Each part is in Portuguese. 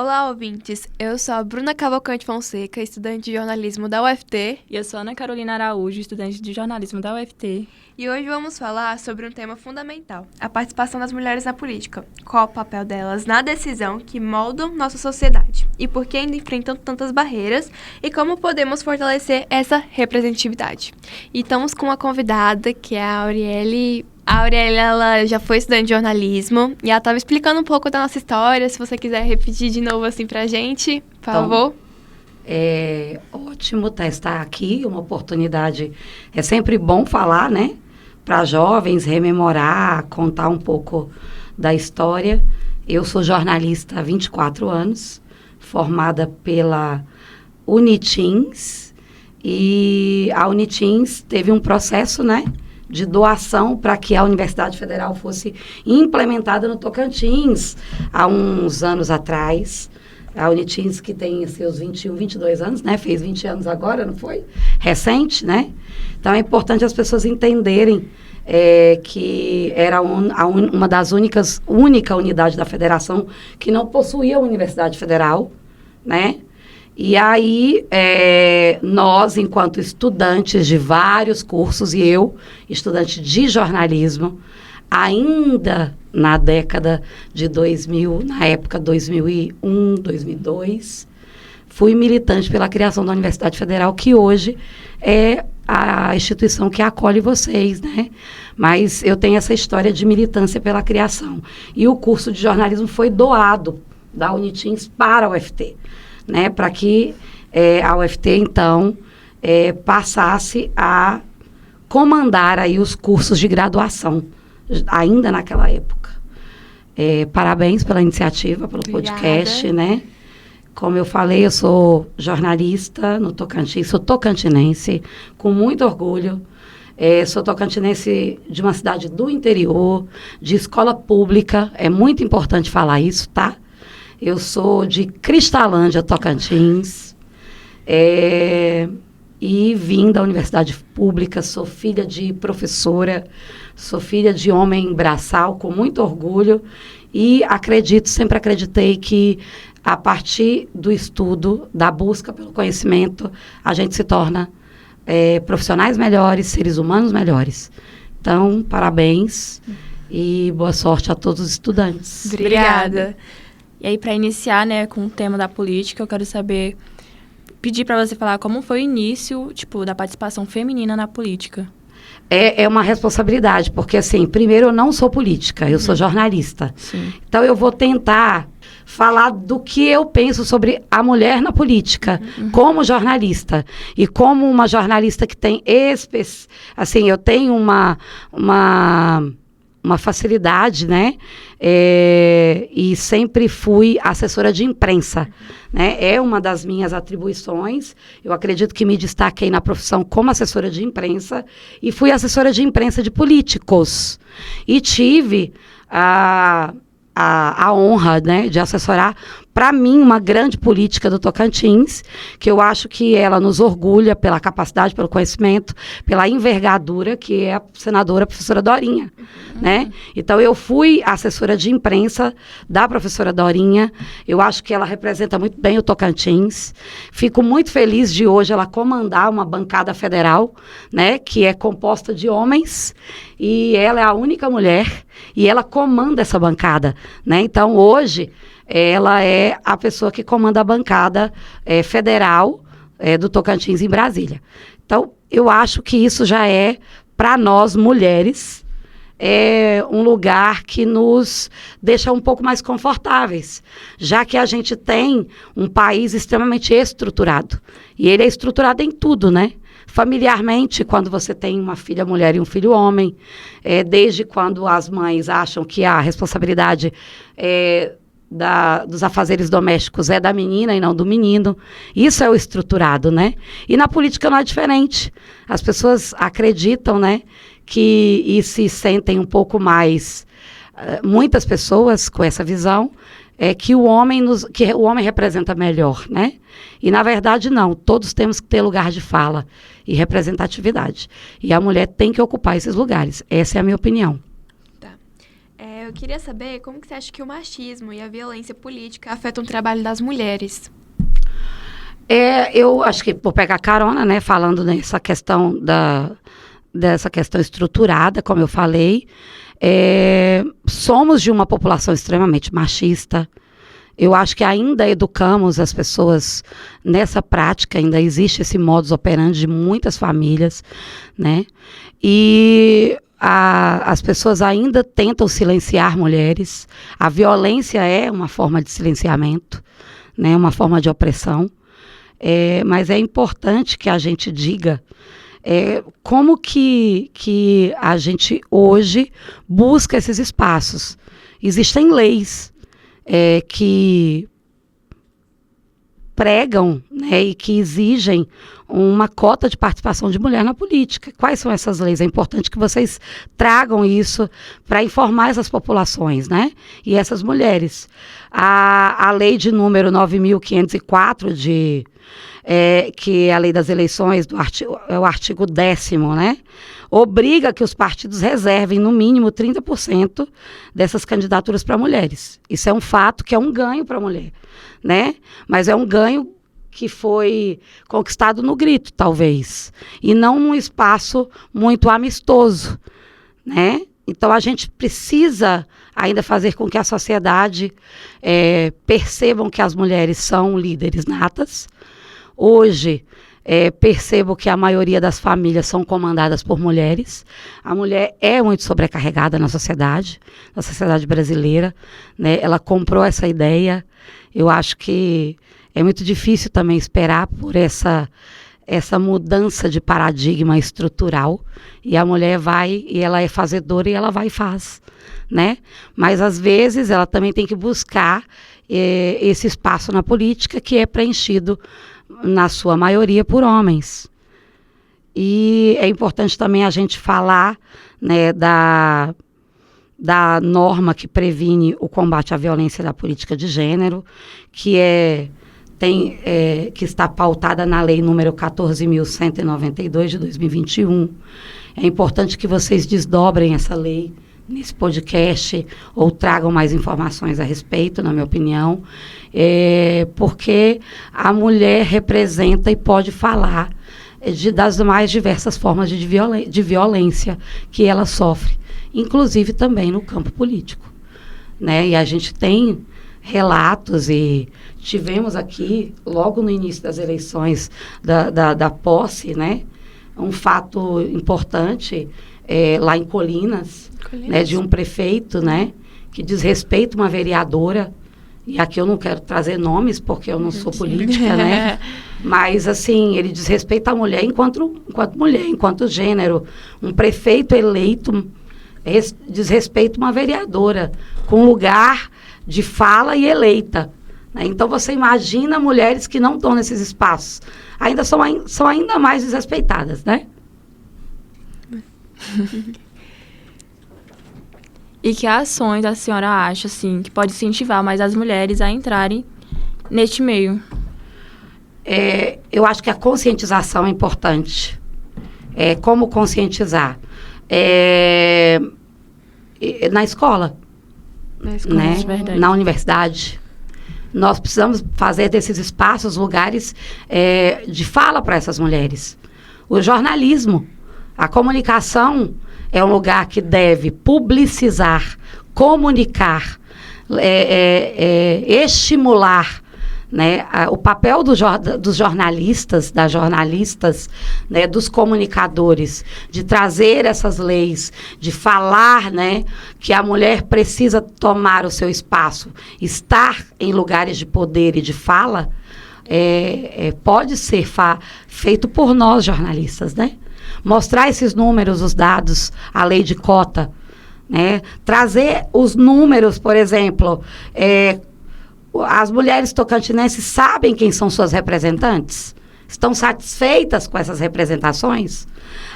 Olá, ouvintes! Eu sou a Bruna Cavalcante Fonseca, estudante de jornalismo da UFT. E eu sou a Ana Carolina Araújo, estudante de jornalismo da UFT. E hoje vamos falar sobre um tema fundamental, a participação das mulheres na política. Qual o papel delas na decisão que moldam nossa sociedade? E por que ainda enfrentam tantas barreiras? E como podemos fortalecer essa representatividade? E estamos com uma convidada, que é a Auriele. A Auriele, ela já foi estudante de jornalismo e ela estava explicando um pouco da nossa história. Se você quiser repetir de novo assim pra gente, por favor. É ótimo estar aqui, uma oportunidade. É sempre bom falar, né? Para jovens, rememorar, contar um pouco da história. Eu sou jornalista há 24 anos, formada pela Unitins. E a Unitins teve um processo, né, de doação para que a Universidade Federal fosse implementada no Tocantins há uns anos atrás. A Unitins, que tem seus 21, 22 anos, né? Fez 20 anos agora, não foi? Recente, né? Então, é importante as pessoas entenderem que era uma das única unidade da federação que não possuía a Universidade Federal, né? E aí, nós, enquanto estudantes de vários cursos, e eu, estudante de jornalismo, ainda na década de 2000, na época 2001, 2002, fui militante pela criação da Universidade Federal, que hoje é a instituição que acolhe vocês, né? Mas eu tenho essa história de militância pela criação. E o curso de jornalismo foi doado da Unitins para a UFT, né? Para que a UFT, então, passasse a comandar aí os cursos de graduação, ainda naquela época. Parabéns pela iniciativa, pelo podcast, né? Como eu falei, eu sou jornalista no Tocantins, sou tocantinense, com muito orgulho. Sou tocantinense de uma cidade do interior, de escola pública, é muito importante falar isso, tá? Eu sou de Cristalândia, Tocantins, e vim da universidade pública, sou filha de professora, sou filha de homem braçal, com muito orgulho, e sempre acreditei que a partir do estudo, da busca pelo conhecimento, a gente se torna profissionais melhores, seres humanos melhores. Então, parabéns e boa sorte a todos os estudantes. Obrigada. E aí, para iniciar, né, com o tema da política, eu quero pedir para você falar como foi o início, da participação feminina na política. É uma responsabilidade, porque, assim, primeiro, eu não sou política, eu sou jornalista. Sim. Então, eu vou tentar falar do que eu penso sobre a mulher na política, como jornalista. E como uma jornalista que tem assim, eu tenho uma facilidade, né? E sempre fui assessora de imprensa, né? É uma das minhas atribuições. Eu acredito que me destaquei na profissão como assessora de imprensa e fui assessora de imprensa de políticos. E tive a honra, né, de assessorar, para mim, uma grande política do Tocantins, que eu acho que ela nos orgulha pela capacidade, pelo conhecimento, pela envergadura, que é a senadora professora Dorinha, né? Então, eu fui assessora de imprensa da professora Dorinha, eu acho que ela representa muito bem o Tocantins. Fico muito feliz de hoje ela comandar uma bancada federal, né, que é composta de homens, e ela é a única mulher, e ela comanda essa bancada, né? Então, hoje, ela é a pessoa que comanda a bancada federal do Tocantins em Brasília. Então, eu acho que isso já é, para nós, mulheres, um lugar que nos deixa um pouco mais confortáveis, já que a gente tem um país extremamente estruturado. E ele é estruturado em tudo, né? Familiarmente, quando você tem uma filha mulher e um filho homem, desde quando as mães acham que a responsabilidade dos afazeres domésticos é da menina e não do menino. Isso é o estruturado, né? E na política não é diferente. As pessoas acreditam, né, e se sentem um pouco mais... muitas pessoas com essa visão, que o homem representa melhor, né? E, na verdade, não. Todos temos que ter lugar de fala e representatividade. E a mulher tem que ocupar esses lugares. Essa é a minha opinião. Tá. Eu queria saber como que você acha que o machismo e a violência política afetam o trabalho das mulheres. Eu acho que vou pegar carona, né, falando nessa questão dessa questão estruturada, como eu falei. Somos de uma população extremamente machista. Eu acho que ainda educamos as pessoas nessa prática, ainda existe esse modus operandi de muitas famílias, né? E as pessoas ainda tentam silenciar mulheres. A violência é uma forma de silenciamento, né? Uma forma de opressão. Mas é importante que a gente diga como que a gente hoje busca esses espaços. Existem leis que pregam, né, e que exigem uma cota de participação de mulher na política. Quais são essas leis? É importante que vocês tragam isso para informar essas populações, né? E essas mulheres. A lei de número 9.504 que é a lei das eleições, é o artigo 10º, né? Obriga que os partidos reservem, no mínimo, 30% dessas candidaturas para mulheres. Isso é um fato que é um ganho para a mulher, né? Mas é um ganho que foi conquistado no grito, talvez, e não num espaço muito amistoso, né? Então, a gente precisa ainda fazer com que a sociedade percebam que as mulheres são líderes natas. Hoje, percebo que a maioria das famílias são comandadas por mulheres. A mulher é muito sobrecarregada na sociedade brasileira, né? Ela comprou essa ideia. Eu acho que é muito difícil também esperar por essa mudança de paradigma estrutural. E a mulher vai, e ela é fazedora, e ela vai e faz, né? Mas, às vezes, ela também tem que buscar esse espaço na política que é preenchido, na sua maioria, por homens. E é importante também a gente falar, né, da norma que previne o combate à violência da política de gênero, que está pautada na lei número 14.192 de 2021. É importante que vocês desdobrem essa lei nesse podcast ou tragam mais informações a respeito, na minha opinião, porque a mulher representa e pode falar das mais diversas formas de violência que ela sofre, inclusive também no campo político, né? E a gente tem relatos, e tivemos aqui, logo no início das eleições da posse, né, um fato importante lá em Colinas, né, de um prefeito, né, que desrespeita uma vereadora, e aqui eu não quero trazer nomes porque eu não sou política, né, mas assim, ele desrespeita a mulher enquanto mulher, enquanto gênero. Um prefeito eleito desrespeita uma vereadora com lugar de fala e eleita, né? Então você imagina mulheres que não estão nesses espaços, são ainda mais desrespeitadas, né? E que ações a senhora acha, assim, que pode incentivar mais as mulheres a entrarem neste meio? Eu acho que a conscientização é importante. Como conscientizar? Na escola, né? Na universidade. Nós precisamos fazer desses espaços lugares de fala para essas mulheres. O jornalismo, a comunicação é um lugar que deve publicizar, comunicar, estimular, né, o papel dos jornalistas, das jornalistas, né, dos comunicadores, de trazer essas leis, de falar, né, que a mulher precisa tomar o seu espaço, estar em lugares de poder e de fala, pode ser feito por nós, jornalistas, né? Mostrar esses números, os dados, a lei de cota, né? Trazer os números, por exemplo, as mulheres tocantinenses sabem quem são suas representantes? Estão satisfeitas com essas representações?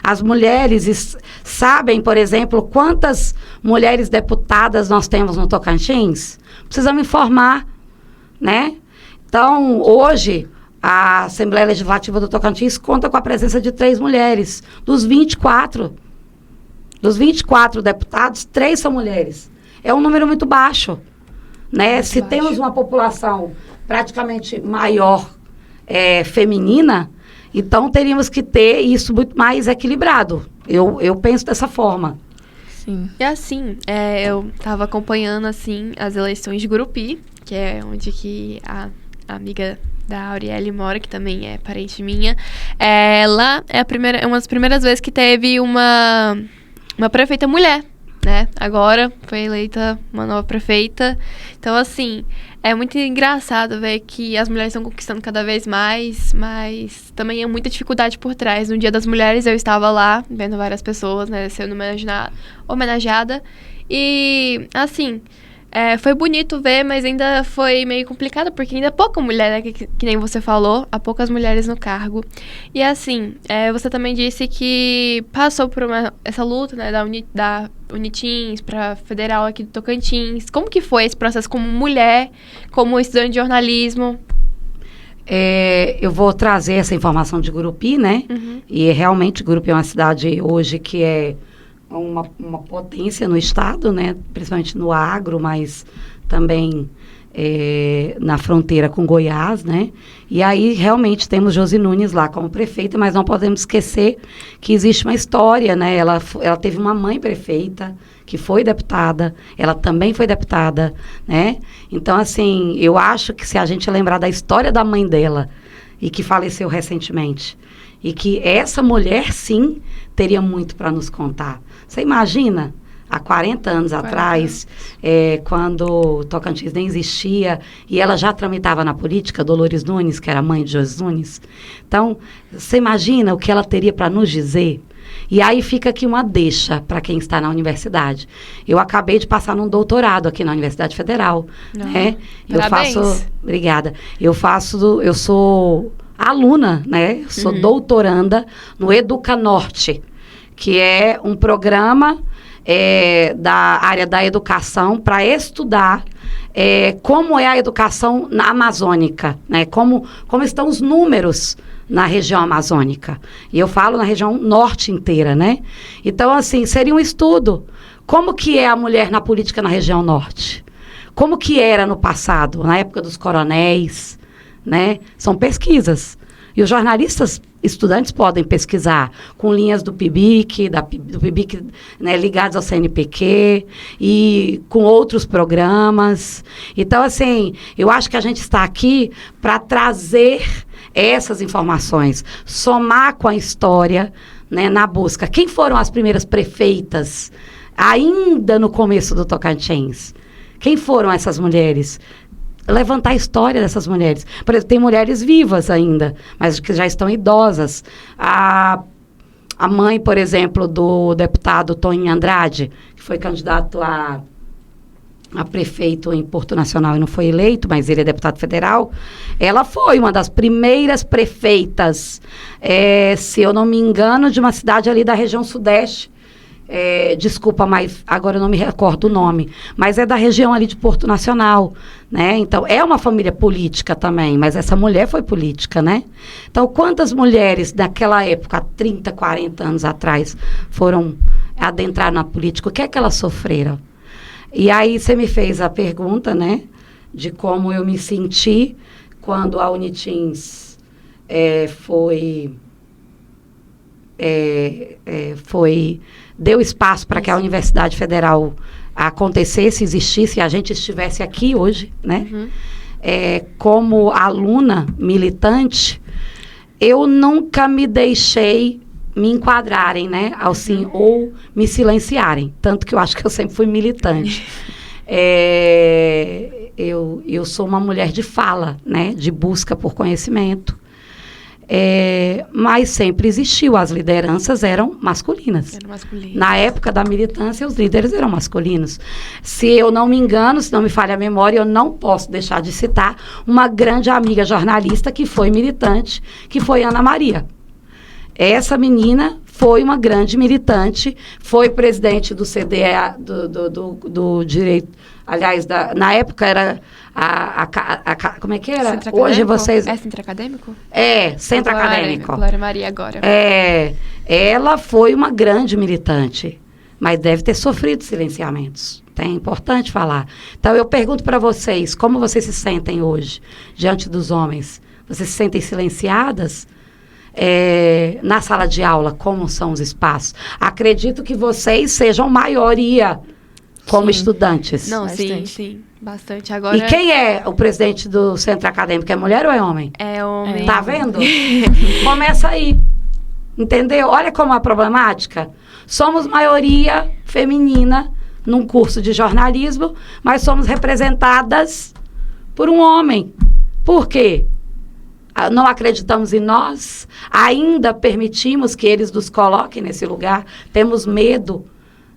As mulheres sabem, por exemplo, quantas mulheres deputadas nós temos no Tocantins? Precisamos informar, né? Então, hoje, a Assembleia Legislativa do Tocantins conta com a presença de 3 mulheres. Dos 24 deputados, 3 são mulheres. é um número muito baixo, né? Muito Se baixo. temos uma população praticamente maior feminina, então teríamos que ter isso muito mais equilibrado. Eu penso dessa forma. Sim. E assim, eu tava acompanhando, assim, as eleições de Gurupi, que é onde que a amiga da Auriele mora, que também é parente minha. Ela é uma das primeiras vezes que teve uma prefeita mulher, né? Agora foi eleita uma nova prefeita. Então, assim, é muito engraçado ver que as mulheres estão conquistando cada vez mais, mas também é muita dificuldade por trás. No Dia das Mulheres eu estava lá, vendo várias pessoas, né, sendo homenageada. E, assim, foi bonito ver, mas ainda foi meio complicado, porque ainda é pouca mulher, né, que nem você falou, há poucas mulheres no cargo. E, assim, você também disse que passou por essa luta, né, da Unitins para Federal aqui do Tocantins. Como que foi esse processo como mulher, como estudante de jornalismo? Eu vou trazer essa informação de Gurupi, né? Uhum. E realmente Gurupi é uma cidade hoje que é uma potência no estado, né? Principalmente no agro, mas também na fronteira com Goiás, né? E aí realmente temos Josi Nunes lá como prefeita, mas não podemos esquecer que existe uma história, né? Ela teve uma mãe prefeita que foi deputada, ela também foi deputada, né? Então, assim, eu acho que se a gente lembrar da história da mãe dela e que faleceu recentemente, e que essa mulher, sim, teria muito para nos contar. Você imagina, há 40 anos atrás, quando Tocantins nem existia, e ela já tramitava na política, Dolores Nunes, que era mãe de Josi Nunes. Então, você imagina o que ela teria para nos dizer? E aí fica aqui uma deixa para quem está na universidade. Eu acabei de passar num doutorado aqui na Universidade Federal, né? Parabéns. Obrigada. Eu sou aluna, né? Eu sou doutoranda no Educa Norte, que é um programa da área da educação para estudar como é a educação na amazônica, né? Como estão os números na região amazônica. E eu falo na região norte inteira, né? Então, assim, seria um estudo. Como que é a mulher na política na região norte? Como que era no passado, na época dos coronéis, né? São pesquisas. E os jornalistas estudantes podem pesquisar com linhas do PIBIC, do PIBIC, né, ligados ao CNPq e com outros programas. Então, assim, eu acho que a gente está aqui para trazer essas informações, somar com a história, né, na busca. Quem foram as primeiras prefeitas ainda no começo do Tocantins? Quem foram essas mulheres? Levantar a história dessas mulheres. Por exemplo, tem mulheres vivas ainda, mas que já estão idosas. A mãe, por exemplo, do deputado Toninho Andrade, que foi candidato a prefeito em Porto Nacional e não foi eleito, mas ele é deputado federal, ela foi uma das primeiras prefeitas, se eu não me engano, de uma cidade ali da região sudeste. Desculpa, mas agora eu não me recordo o nome, mas é da região ali de Porto Nacional, né? Então, é uma família política também, mas essa mulher foi política, né? Então, quantas mulheres naquela época, há 30, 40 anos atrás, foram adentrar na política? O que é que elas sofreram? E aí você me fez a pergunta, né, de como eu me senti quando a Unitins deu espaço para que a Universidade Federal acontecesse, existisse, e a gente estivesse aqui hoje, né? Uhum. Como aluna militante, eu nunca me deixei me enquadrarem, né? Assim, ou me silenciarem. Tanto que eu acho que eu sempre fui militante. Eu sou uma mulher de fala, né? De busca por conhecimento. Mas sempre existiu. As lideranças eram masculinas. Na época da militância, os líderes eram masculinos. Se eu não me engano, se não me falha a memória, eu não posso deixar de citar uma grande amiga jornalista que foi militante, que foi Ana Maria. Essa menina foi uma grande militante, foi presidente do CDE, do direito, aliás, na época era como é que era? Centro Hoje acadêmico? vocês... É centro acadêmico? Centro acadêmico. Glória Maria agora. Ela foi uma grande militante, mas deve ter sofrido silenciamentos, É importante falar. Então, eu pergunto para vocês, como vocês se sentem hoje diante dos homens? Vocês se sentem silenciadas? Na sala de aula, como são os espaços? Acredito que vocês sejam maioria como estudantes. Não, Bastante. sim, bastante. Agora E quem é o presidente do centro acadêmico? É mulher ou é homem? é homem. Tá vendo? Começa aí. Entendeu? Olha como a problemática. Somos maioria feminina num curso de jornalismo, mas somos representadas por um homem. Por quê? Não acreditamos em nós, ainda permitimos que eles nos coloquem nesse lugar, temos medo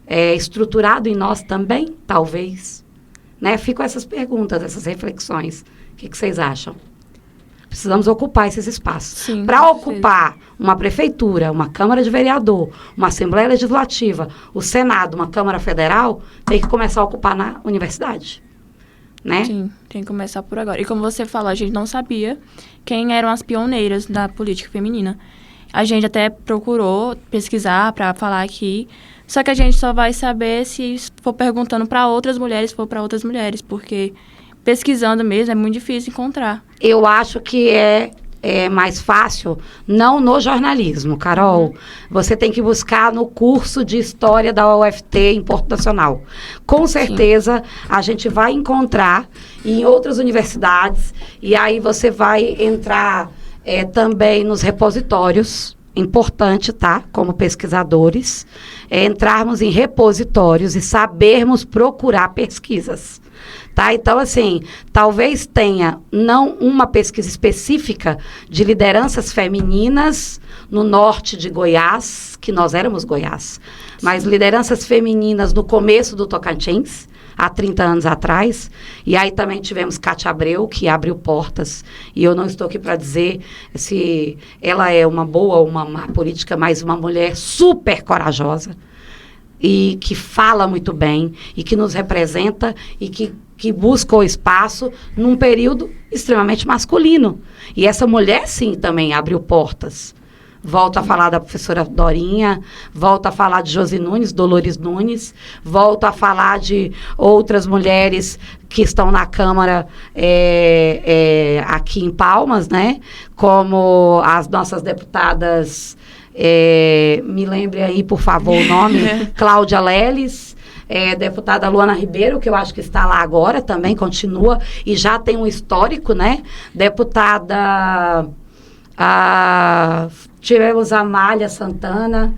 estruturado em nós também, talvez. Né? Ficam essas perguntas, essas reflexões. O que vocês acham? Precisamos ocupar esses espaços. Para ocupar uma prefeitura, uma Câmara de Vereador, uma Assembleia Legislativa, o Senado, uma Câmara Federal, tem que começar a ocupar na universidade. Né? Sim, tem que começar por agora. E como você falou, a gente não sabia quem eram as pioneiras da política feminina. A gente até procurou pesquisar para falar aqui, só que a gente só vai saber se for perguntando para outras mulheres, se for para outras mulheres, porque pesquisando mesmo é muito difícil encontrar. Eu acho que é mais fácil, não no jornalismo, Carol. Você tem que buscar no curso de História da UFT em Porto Nacional. Com certeza, a gente vai encontrar em outras universidades, e aí você vai entrar também nos repositórios, importante, tá? Como pesquisadores, entrarmos em repositórios e sabermos procurar pesquisas. Tá? Então, assim, talvez tenha não uma pesquisa específica de lideranças femininas no norte de Goiás, que nós éramos Goiás, mas lideranças femininas no começo do Tocantins, há 30 anos atrás, e aí também tivemos Cátia Abreu, que abriu portas, e eu não estou aqui para dizer se ela é uma boa ou uma má política, mas uma mulher super corajosa, e que fala muito bem, e que nos representa, e que busca o espaço num período extremamente masculino. E essa mulher, sim, também abriu portas. Volto a falar da professora Dorinha, volto a falar de Josi Nunes, Dolores Nunes, volto a falar de outras mulheres que estão na Câmara aqui em Palmas, né? Como as nossas deputadas, me lembre aí, por favor, o nome, Cláudia Leles, deputada Luana Ribeiro, que eu acho que está lá agora, também continua, e já tem um histórico, né? Deputada... tivemos a Amália Santana,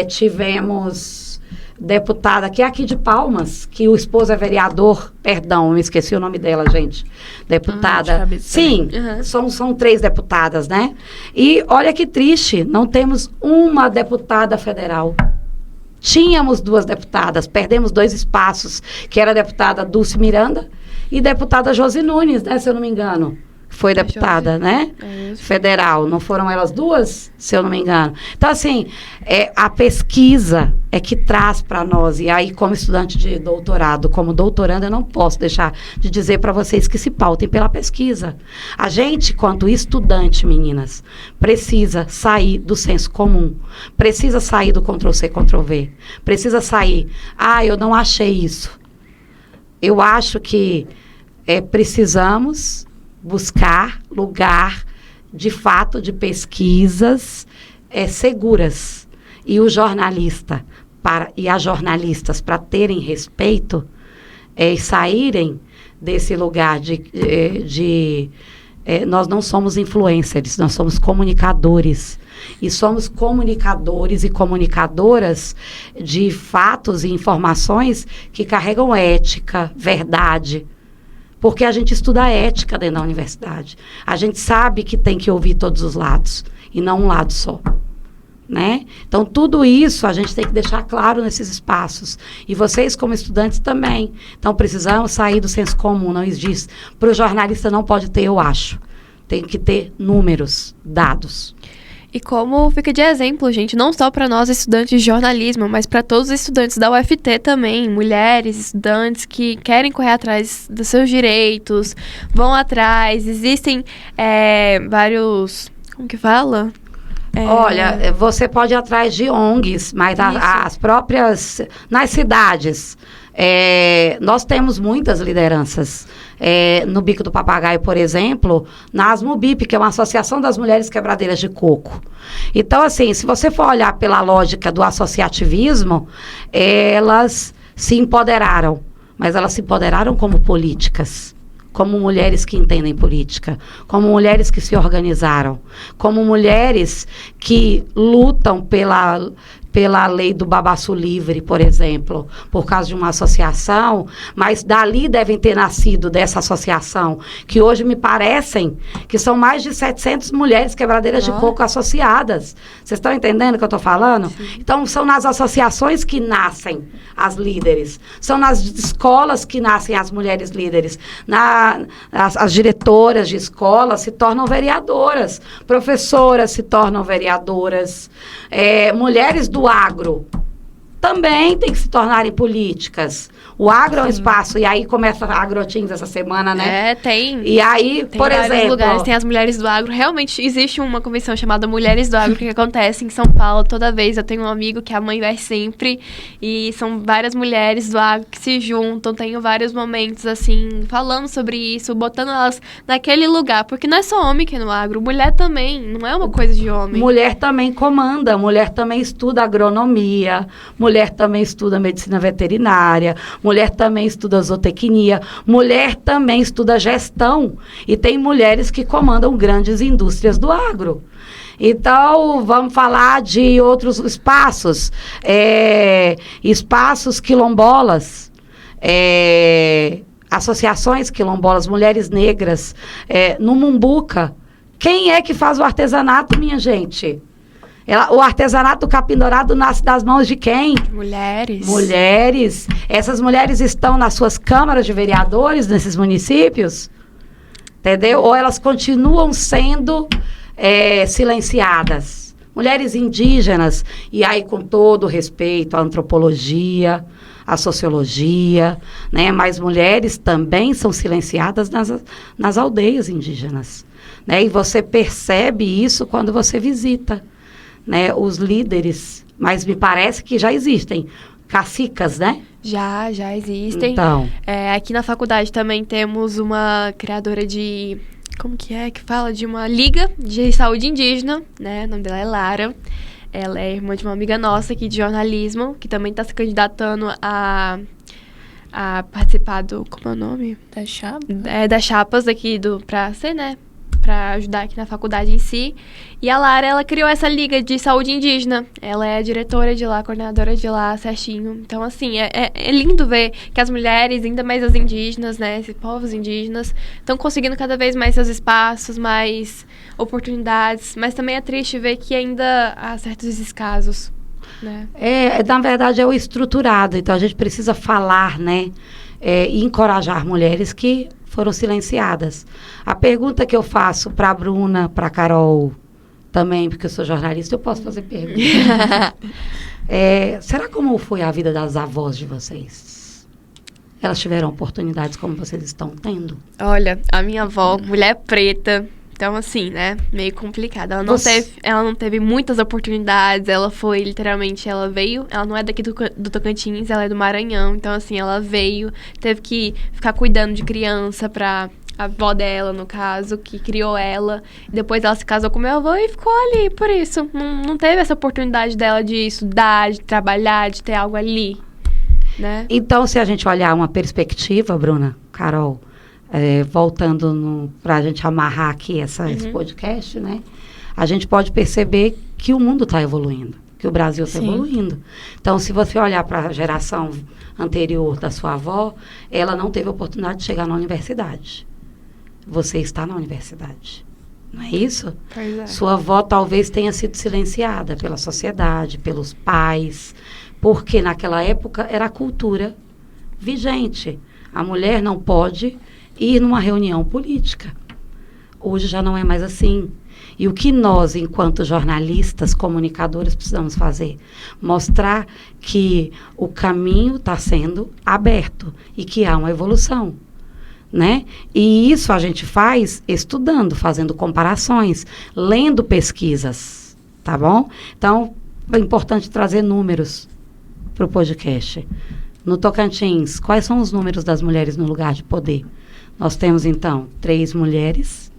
tivemos deputada, que é aqui de Palmas, que o esposo é vereador, perdão, me esqueci o nome dela, gente. Deputada. Sim, são 3 deputadas, né? E olha que triste, não temos uma deputada federal. Tínhamos 2 deputadas, perdemos 2 espaços, que era a deputada Dulce Miranda e deputada Josi Nunes, né, se eu não me engano. Foi deputada, né? Federal. Não foram elas 2, se eu não me engano. Então, assim, a pesquisa é que traz para nós. E aí, como estudante de doutorado, como doutoranda, eu não posso deixar de dizer para vocês que se pautem pela pesquisa. A gente, quanto estudante, meninas, precisa sair do senso comum. Precisa sair do Ctrl-C, Ctrl-V. Precisa sair. Eu não achei isso. Eu acho que precisamos buscar lugar, de fato, de pesquisas seguras. E o jornalista e as jornalistas, para terem respeito, saírem desse lugar nós não somos influencers, nós somos comunicadores. E somos comunicadores e comunicadoras de fatos e informações que carregam ética, verdade. Porque a gente estuda ética dentro da universidade. A gente sabe que tem que ouvir todos os lados, e não um lado só. Né? Então, tudo isso a gente tem que deixar claro nesses espaços. E vocês, como estudantes, também. Então, precisamos sair do senso comum. Não existe. Para o jornalista não pode ter, eu acho. Tem que ter números, dados. E como fica de exemplo, gente, não só para nós estudantes de jornalismo, mas para todos os estudantes da UFT também, mulheres, estudantes que querem correr atrás dos seus direitos, vão atrás, existem vários, como que fala? Olha, você pode ir atrás de ONGs, mas as próprias, nas cidades, Nós temos muitas lideranças. No Bico do Papagaio, por exemplo, na Asmubip, que é uma associação das mulheres quebradeiras de coco. Então, assim, se você for olhar pela lógica do associativismo, elas se empoderaram, mas elas se empoderaram como políticas, como mulheres que entendem política, como mulheres que se organizaram, como mulheres que lutam pela lei do babaço livre, por exemplo, por causa de uma associação, mas dali devem ter nascido dessa associação, que hoje me parecem que são mais de 700 mulheres quebradeiras de coco associadas. Vocês estão entendendo o que eu estou falando? Sim. Então, são nas associações que nascem as líderes, são nas escolas que nascem as mulheres líderes, as diretoras de escola se tornam vereadoras, professoras se tornam vereadoras, mulheres do agro também tem que se tornarem políticas. O agro é um espaço, e aí começa a Agroteams essa semana, né? Tem. E aí, tem por exemplo... lugares, tem as mulheres do agro. Realmente, existe uma convenção chamada Mulheres do Agro, que acontece em São Paulo toda vez. Eu tenho um amigo que a mãe vai sempre, e são várias mulheres do agro que se juntam. Tenho vários momentos, assim, falando sobre isso, botando elas naquele lugar. Porque não é só homem que é no agro, mulher também, não é uma coisa de homem. Mulher também comanda, mulher também estuda agronomia, mulher também estuda medicina veterinária, mulher também estuda zootecnia, mulher também estuda gestão. E tem mulheres que comandam grandes indústrias do agro. Então, vamos falar de outros espaços. Espaços quilombolas, associações quilombolas, mulheres negras, no Mumbuca. Quem é que faz o artesanato, minha gente? O artesanato do capim dourado nasce das mãos de quem? Mulheres. Mulheres. Essas mulheres estão nas suas câmaras de vereadores, nesses municípios? Entendeu? Ou elas continuam sendo silenciadas? Mulheres indígenas, e aí com todo respeito à antropologia, à sociologia, né? Mas mulheres também são silenciadas nas aldeias indígenas, né? E você percebe isso quando você visita, né, os líderes, mas me parece que já existem cacicas, né? Já existem. Então. Aqui na faculdade também temos uma criadora de... Como que fala? De uma liga de saúde indígena, né? O nome dela é Lara. Ela é irmã de uma amiga nossa aqui de jornalismo, que também está se candidatando a participar do... Como é o nome? Das chapas? Das chapas aqui pra ser, né? Para ajudar aqui na faculdade em si. E a Lara, ela criou essa liga de saúde indígena. Ela é diretora de lá, coordenadora de lá, certinho. Então, assim, é lindo ver que as mulheres, ainda mais as indígenas, né, esses povos indígenas, estão conseguindo cada vez mais seus espaços, mais oportunidades. Mas também é triste ver que ainda há certos descasos, né? Na verdade, é o estruturado. Então, a gente precisa falar, né, e encorajar mulheres que foram silenciadas. A pergunta que eu faço para a Bruna, para a Carol também, porque eu sou jornalista, eu posso fazer perguntas. Será como foi a vida das avós de vocês? Elas tiveram oportunidades como vocês estão tendo? Olha, a minha avó, mulher preta, então assim, né, meio complicado. Ela não teve muitas oportunidades, ela foi, literalmente, ela não é daqui do Tocantins, ela é do Maranhão, então assim, ela veio, teve que ficar cuidando de criança pra a avó dela, no caso, que criou ela. Depois ela se casou com meu avô e ficou ali, por isso. Não teve essa oportunidade dela de estudar, de trabalhar, de ter algo ali, né? Então, se a gente olhar uma perspectiva, Bruna, Carol, voltando para a gente amarrar aqui esse podcast, né? A gente pode perceber que o mundo está evoluindo, que o Brasil está evoluindo. Então, se você olhar para a geração anterior da sua avó, ela não teve oportunidade de chegar na universidade. Você está na universidade, não é isso? Pois é. Sua avó talvez tenha sido silenciada pela sociedade, pelos pais, porque naquela época era a cultura vigente. A mulher não pode ir numa reunião política. Hoje já não é mais assim. E o que nós, enquanto jornalistas, comunicadores, precisamos fazer? Mostrar que o caminho está sendo aberto e que há uma evolução, né? E isso a gente faz estudando, fazendo comparações, lendo pesquisas, tá bom? Então, é importante trazer números para o podcast. no Tocantins, quais são os números das mulheres no lugar de poder? Nós temos, então, 3 mulheres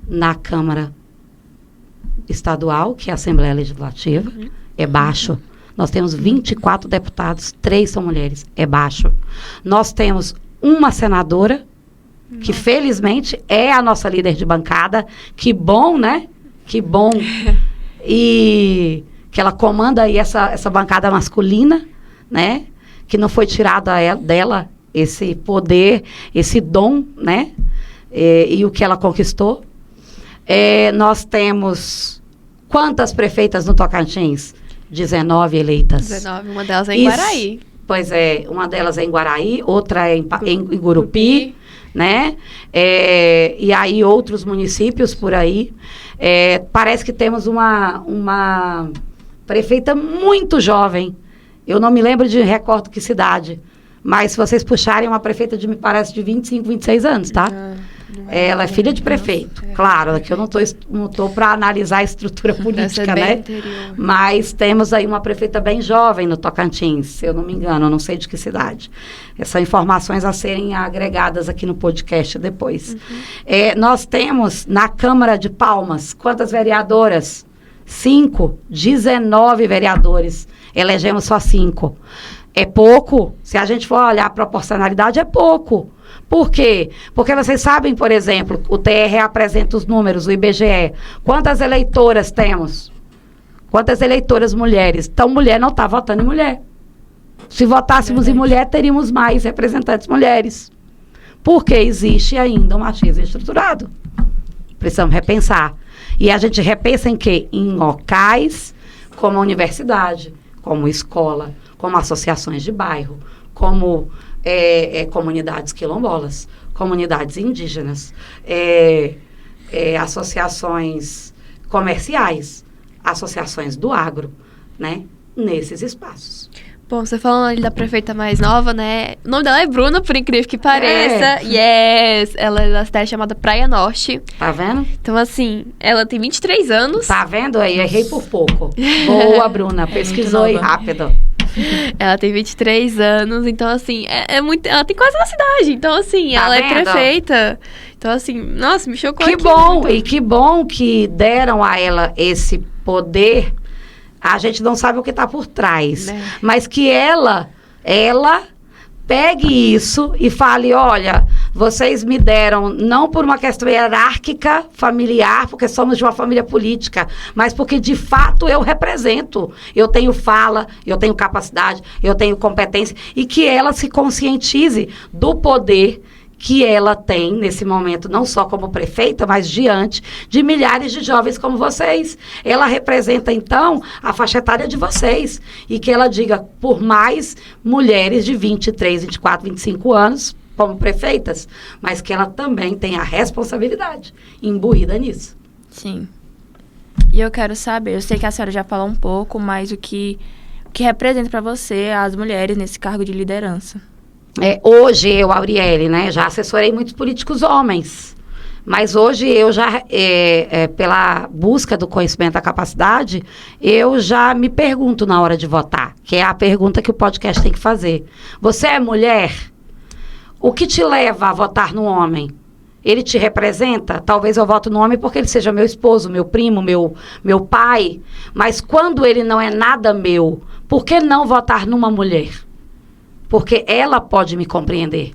na Câmara Estadual, que é a Assembleia Legislativa, é baixo. Nós temos 24 deputados, 3 são mulheres, é baixo. Nós temos uma senadora, que felizmente é a nossa líder de bancada. Que bom, né? Que bom. E que ela comanda aí essa bancada masculina, né? Que não foi tirado dela esse poder, esse dom, né? E o que ela conquistou. Nós temos quantas prefeitas no Tocantins? 19 eleitas. 19, uma delas é em Guaraí. Pois é, uma delas é em Guaraí, outra é em Gurupi, né? E aí outros municípios por aí. Parece que temos uma prefeita muito jovem. Eu não me lembro de recordo que cidade. Mas se vocês puxarem, uma prefeita me parece de 25, 26 anos, tá? Ela é filha de prefeito. Claro, aqui eu não estou para analisar a estrutura política, né? Interior. Mas temos aí uma prefeita bem jovem no Tocantins, se eu não me engano, eu não sei de que cidade. São informações a serem agregadas aqui no podcast depois. Nós temos na Câmara de Palmas, quantas vereadoras? 5, 19 vereadores. Elegemos só 5. É pouco? Se a gente for olhar a proporcionalidade, é pouco. Por quê? Porque vocês sabem, por exemplo, o TRE apresenta os números, o IBGE. Quantas eleitoras temos? Quantas eleitoras mulheres? Então, mulher não está votando em mulher. Se votássemos em mulher, teríamos mais representantes mulheres. Porque existe ainda um machismo estruturado. Precisamos repensar. E a gente repensa em quê? Em locais como a universidade, como escola, como associações de bairro, como comunidades quilombolas, comunidades indígenas, associações comerciais, associações do agro, né? Nesses espaços. Bom, você falando ali da prefeita mais nova, né? O nome dela é Bruna, por incrível que pareça. Yes! Ela é da cidade chamada Praia Norte. Tá vendo? Então, assim, ela tem 23 anos. Tá vendo aí? Errei por pouco. Boa, Bruna. Pesquisou aí rápido. Ela tem 23 anos, então, assim, muito... Ela tem quase uma cidade. Então, assim, tá ela vendo? é prefeita. Então, assim, nossa, me chocou que aqui. Bom, muito. e que bom que deram a ela esse poder. A gente não sabe o que está por trás. Né? Mas que ela pegue isso e fale, olha, vocês me deram, não por uma questão hierárquica, familiar, porque somos de uma família política, mas porque, de fato, eu represento. Eu tenho fala, eu tenho capacidade, eu tenho competência. E que ela se conscientize do poder que ela tem nesse momento, não só como prefeita, mas diante de milhares de jovens como vocês. Ela representa, então, a faixa etária de vocês. E que ela diga, por mais mulheres de 23, 24, 25 anos, como prefeitas, mas que ela também tem a responsabilidade imbuída nisso. Sim. E eu quero saber, eu sei que a senhora já falou um pouco, mas o que representa para você as mulheres nesse cargo de liderança? Hoje eu, Auriele, né, já assessorei muitos políticos homens, mas hoje eu já, pela busca do conhecimento da capacidade, eu já me pergunto na hora de votar, que é a pergunta que o podcast tem que fazer. Você é mulher? O que te leva a votar no homem? Ele te representa? Talvez eu voto no homem porque ele seja meu esposo, meu primo, meu pai, mas quando ele não é nada meu, por que não votar numa mulher? Porque ela pode me compreender.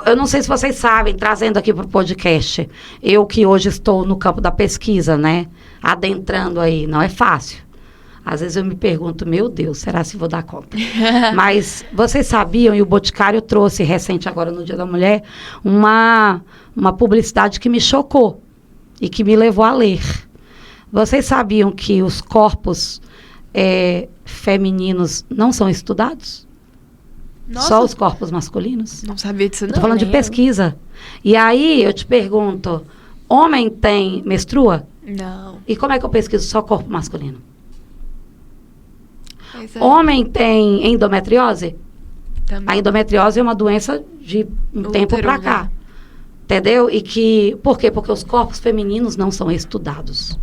Eu não sei se vocês sabem, trazendo aqui para o podcast, eu que hoje estou no campo da pesquisa, né? Adentrando aí, não é fácil. Às vezes eu me pergunto, meu Deus, será se vou dar conta? Mas vocês sabiam, e o Boticário trouxe recente agora no Dia da Mulher, uma publicidade que me chocou e que me levou a ler. Vocês sabiam que os corpos femininos não são estudados? Nossa. Só os corpos masculinos? Não sabia disso, não. Estou falando de pesquisa. E aí, eu te pergunto, homem menstrua? Não. E como é que eu pesquiso só corpo masculino? Homem Homem tem endometriose? também. A endometriose é uma doença de um tempo Útero, para cá. né? Entendeu? E que... Por quê? Porque os corpos femininos não são estudados.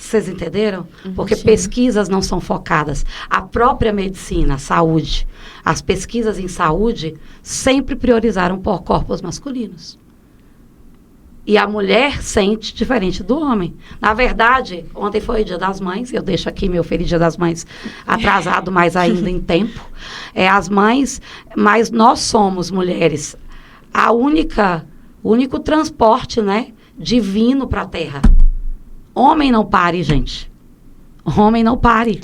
Vocês entenderam? Porque Sim. pesquisas não são focadas. A própria medicina, a saúde, as pesquisas em saúde sempre priorizaram por corpos masculinos. E a mulher sente diferente do homem. Na verdade, ontem foi o Dia das Mães, eu deixo aqui meu feliz Dia das Mães atrasado mais ainda em tempo. As mães, mas nós somos mulheres o único transporte, né, divino para a Terra. Homem não pare, gente. Homem não pare.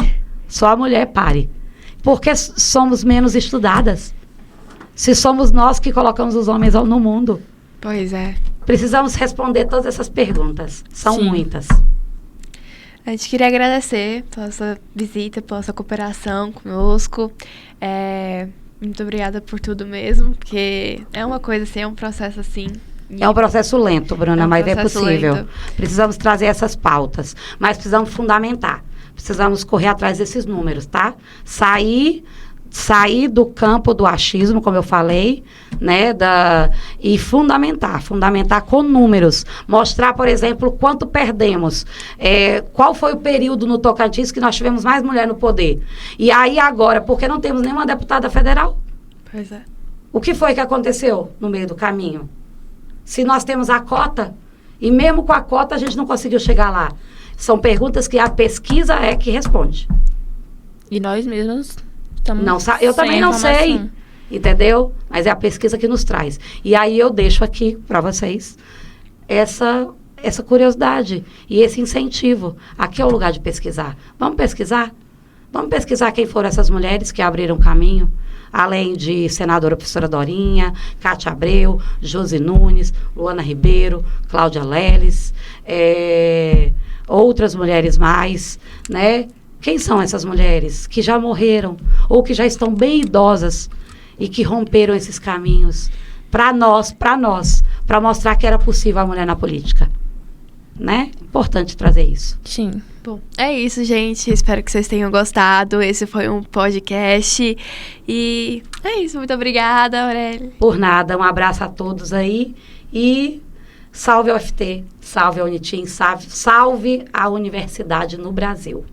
Só a mulher pare. Porque somos menos estudadas. Se somos nós que colocamos os homens no mundo. Pois é. Precisamos responder todas essas perguntas. São Sim. muitas. A gente queria agradecer pela sua visita, pela sua cooperação conosco. Muito obrigada por tudo mesmo, porque é uma coisa assim, é um processo assim. É um processo lento, Bruna, É um mas é processo possível. lento. Precisamos trazer essas pautas, mas precisamos fundamentar. Precisamos correr atrás desses números, tá? Sair do campo do achismo, como eu falei, né? E fundamentar com números. Mostrar, por exemplo, quanto perdemos. Qual foi o período no Tocantins que nós tivemos mais mulher no poder? E aí agora, por que não temos nenhuma deputada federal? Pois é. O que foi que aconteceu no meio do caminho? Se nós temos a cota, e mesmo com a cota a gente não conseguiu chegar lá. São perguntas que a pesquisa é que responde. E nós mesmos estamos Eu sem também não sei, informação. entendeu? Mas é a pesquisa que nos traz. E aí eu deixo aqui para vocês essa curiosidade e esse incentivo. Aqui é o lugar de pesquisar. Vamos pesquisar? Vamos pesquisar quem foram essas mulheres que abriram caminho. Além de senadora professora Dorinha, Cátia Abreu, Josi Nunes, Luana Ribeiro, Cláudia Leles, outras mulheres mais, né? Quem são essas mulheres que já morreram ou que já estão bem idosas e que romperam esses caminhos para nós, para mostrar que era possível a mulher na política, né? Importante trazer isso. Sim. Bom, é isso, gente. Espero que vocês tenham gostado. Esse foi um podcast. E é isso. Muito obrigada, Aurélia. Por nada, um abraço a todos aí e salve a UFT, salve a Unitim, salve a universidade no Brasil.